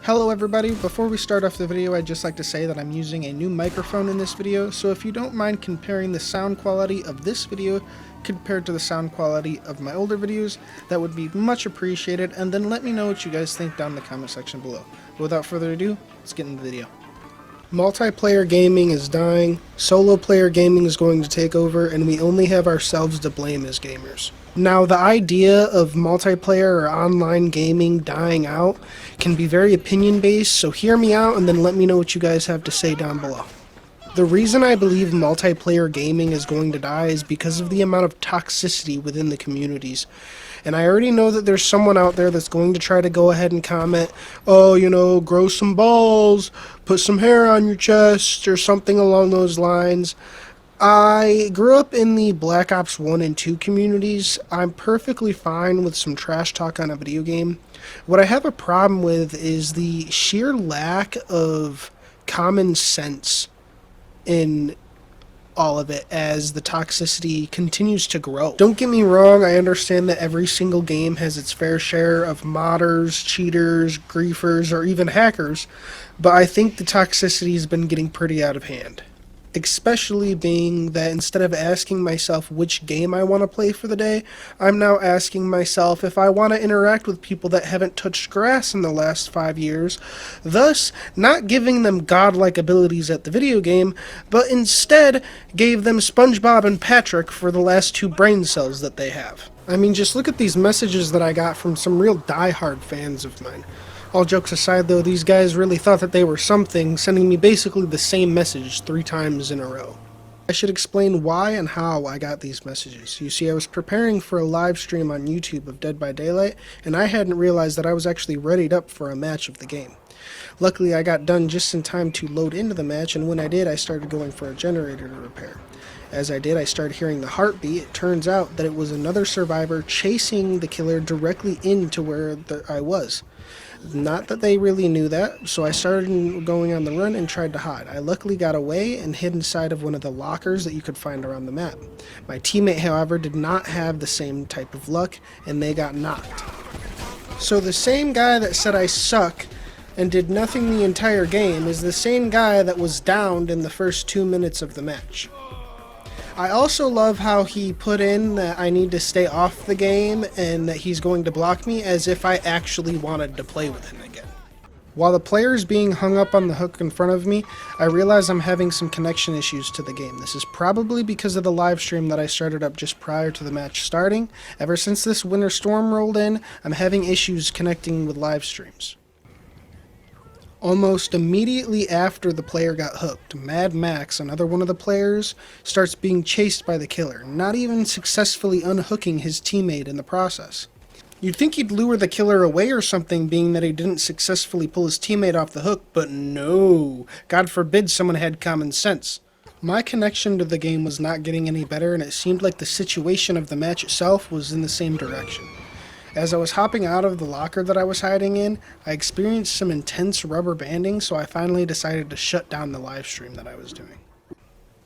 Hello everybody, before we start off the video I'd just like to say that I'm using a new microphone in this video, so if you don't mind comparing the sound quality of this video compared to the sound quality of my older videos, that would be much appreciated, and then let me know what you guys think down in the comment section below. But without further ado, let's get into the video. Multiplayer gaming is dying, solo player gaming is going to take over, and we only have ourselves to blame as gamers. Now, the idea of multiplayer or online gaming dying out can be very opinion-based, so hear me out and then let me know what you guys have to say down below. The reason I believe multiplayer gaming is going to die is because of the amount of toxicity within the communities. And I already know that there's someone out there that's going to try to go ahead and comment, oh, you know, grow some balls, put some hair on your chest, or something along those lines. I grew up in the Black Ops 1 and 2 communities. I'm perfectly fine with some trash talk on a video game. What I have a problem with is the sheer lack of common sense in all of it as the toxicity continues to grow. Don't get me wrong, I understand that every single game has its fair share of modders, cheaters, griefers, or even hackers, but I think the toxicity has been getting pretty out of hand. Especially being that instead of asking myself which game I want to play for the day, I'm now asking myself if I want to interact with people that haven't touched grass in the last 5 years, thus not giving them godlike abilities at the video game, but instead gave them SpongeBob and Patrick for the last 2 brain cells that they have. I mean, just look at these messages that I got from some real die-hard fans of mine. All jokes aside though, these guys really thought that they were something, sending me basically the same message 3 times in a row. I should explain why and how I got these messages. You see, I was preparing for a live stream on YouTube of Dead by Daylight, and I hadn't realized that I was actually readied up for a match of the game. Luckily, I got done just in time to load into the match, and when I did, I started going for a generator to repair. As I did, I started hearing the heartbeat. It turns out that it was another survivor chasing the killer directly into where I was. Not that they really knew that, so I started going on the run and tried to hide. I luckily got away and hid inside of one of the lockers that you could find around the map. My teammate, however, did not have the same type of luck, and they got knocked. So the same guy that said I suck and did nothing the entire game is the same guy that was downed in the first 2 minutes of the match. I also love how he put in that I need to stay off the game and that he's going to block me as if I actually wanted to play with him again. While the player is being hung up on the hook in front of me, I realize I'm having some connection issues to the game. This is probably because of the live stream that I started up just prior to the match starting. Ever since this winter storm rolled in, I'm having issues connecting with live streams. Almost immediately after the player got hooked, Mad Max, another one of the players, starts being chased by the killer, not even successfully unhooking his teammate in the process. You'd think he'd lure the killer away or something, being that he didn't successfully pull his teammate off the hook, but no, God forbid someone had common sense. My connection to the game was not getting any better, and it seemed like the situation of the match itself was in the same direction. As I was hopping out of the locker that I was hiding in, I experienced some intense rubber banding, so I finally decided to shut down the live stream that I was doing.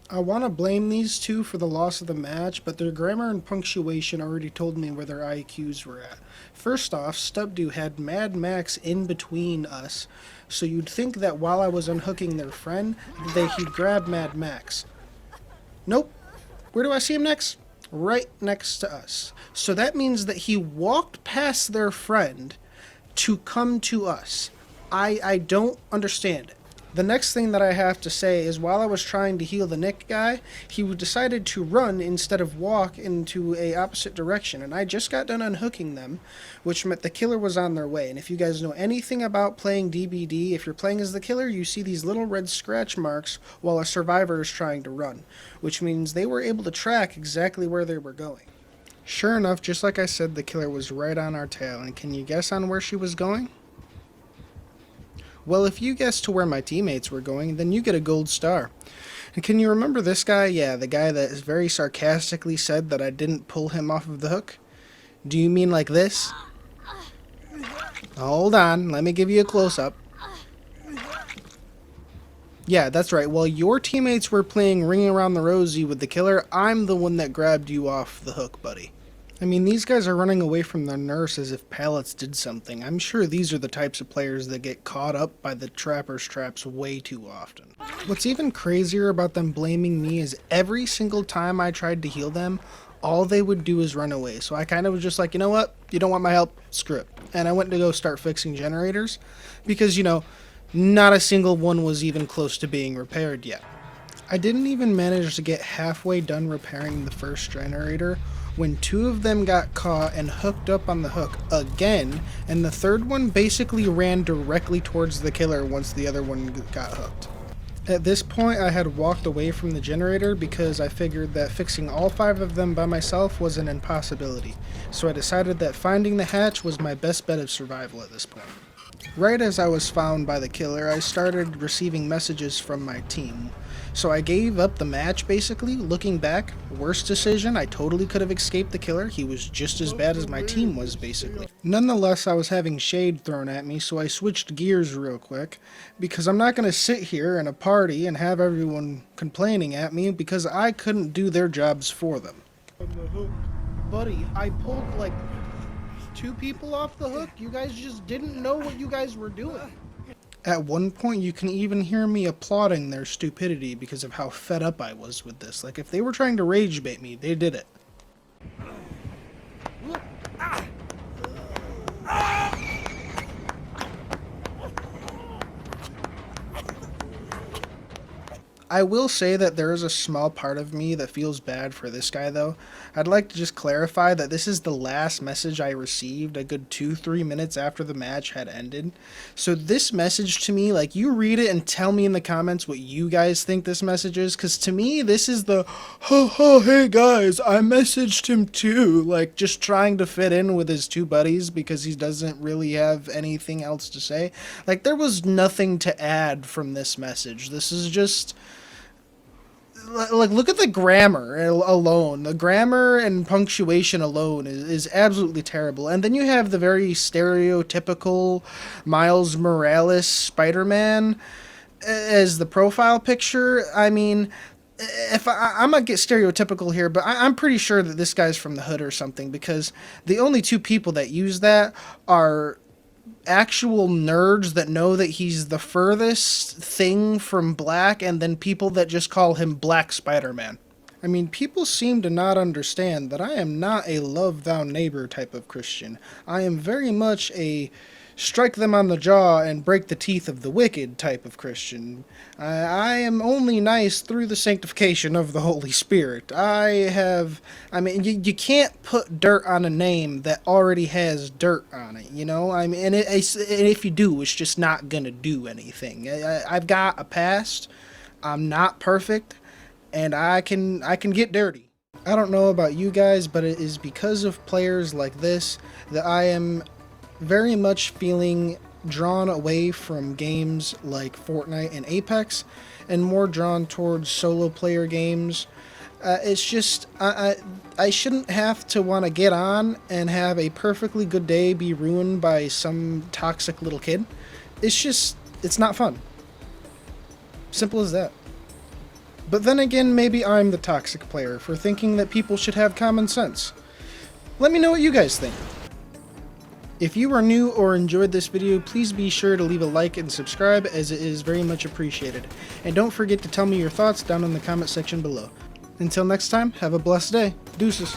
I want to blame these two for the loss of the match, but their grammar and punctuation already told me where their IQs were at. First off, Stubdo had Mad Max in between us, so you'd think that while I was unhooking their friend, that he'd grab Mad Max. Nope. Where do I see him next? Right next to us. So that means that he walked past their friend to come to us. I don't understand it. The next thing that I have to say is while I was trying to heal the Nick guy, he decided to run instead of walk into a opposite direction, and I just got done unhooking them, which meant the killer was on their way. And if you guys know anything about playing DBD, if you're playing as the killer, you see these little red scratch marks while a survivor is trying to run, which means they were able to track exactly where they were going. Sure enough, just like I said, the killer was right on our tail, and can you guess on where she was going? Well, if you guessed to where my teammates were going, then you get a gold star. And can you remember this guy? Yeah, the guy that very sarcastically said that I didn't pull him off of the hook? Do you mean like this? Hold on, let me give you a close-up. Yeah, that's right. While your teammates were playing Ring Around the Rosie with the killer, I'm the one that grabbed you off the hook, buddy. I mean, these guys are running away from the nurse as if pallets did something. I'm sure these are the types of players that get caught up by the trapper's traps way too often. What's even crazier about them blaming me is every single time I tried to heal them, all they would do is run away. So I kind of was just like, you know what? You don't want my help? Screw it. And I went to go start fixing generators because, you know, not a single one was even close to being repaired yet. I didn't even manage to get halfway done repairing the first generator when two of them got caught and hooked up on the hook again, and the third one basically ran directly towards the killer once the other one got hooked. At this point, I had walked away from the generator because I figured that fixing all 5 of them by myself was an impossibility, so I decided that finding the hatch was my best bet of survival at this point. Right as I was found by the killer, I started receiving messages from my team. So I gave up the match basically. Looking back, worst decision, I totally could have escaped the killer. He was just as bad as my team was basically. Nonetheless, I was having shade thrown at me, so I switched gears real quick because I'm not going to sit here in a party and have everyone complaining at me because I couldn't do their jobs for them. Buddy, I pulled like 2 people off the hook. You guys just didn't know what you guys were doing. At one point, you can even hear me applauding their stupidity because of how fed up I was with this. Like, if they were trying to rage bait me, they did it. I will say that there is a small part of me that feels bad for this guy though. I'd like to just clarify that this is the last message I received a good 2-3 minutes after the match had ended. So this message to me, like, you read it and tell me in the comments what you guys think this message is, because to me this is the hey guys, I messaged him too, like just trying to fit in with his 2 buddies because he doesn't really have anything else to say. Like, there was nothing to add from this message. This is just, like, look at the grammar alone. The grammar and punctuation alone is absolutely terrible. And then you have the very stereotypical Miles Morales Spider-Man as the profile picture. I mean, if I'm gonna get stereotypical here, but I'm pretty sure that this guy's from the hood or something, because the only 2 people that use that are actual nerds that know that he's the furthest thing from black, and then people that just call him Black Spider-Man. I mean, people seem to not understand that I am not a love thou neighbor type of Christian. I am very much a strike them on the jaw and break the teeth of the wicked type of Christian. I am only nice through the sanctification of the Holy Spirit. I mean, you can't put dirt on a name that already has dirt on it, you know? I mean, and if you do, it's just not gonna do anything. I've got a past. I'm not perfect, and I can get dirty. I don't know about you guys, but it is because of players like this that I am very much feeling drawn away from games like Fortnite and Apex and more drawn towards solo player games. It's just, I shouldn't have to want to get on and have a perfectly good day be ruined by some toxic little kid. It's not fun. Simple as that. But then again, maybe I'm the toxic player for thinking that people should have common sense. Let me know what you guys think. If you are new or enjoyed this video, please be sure to leave a like and subscribe, as it is very much appreciated. And don't forget to tell me your thoughts down in the comment section below. Until next time, have a blessed day. Deuces.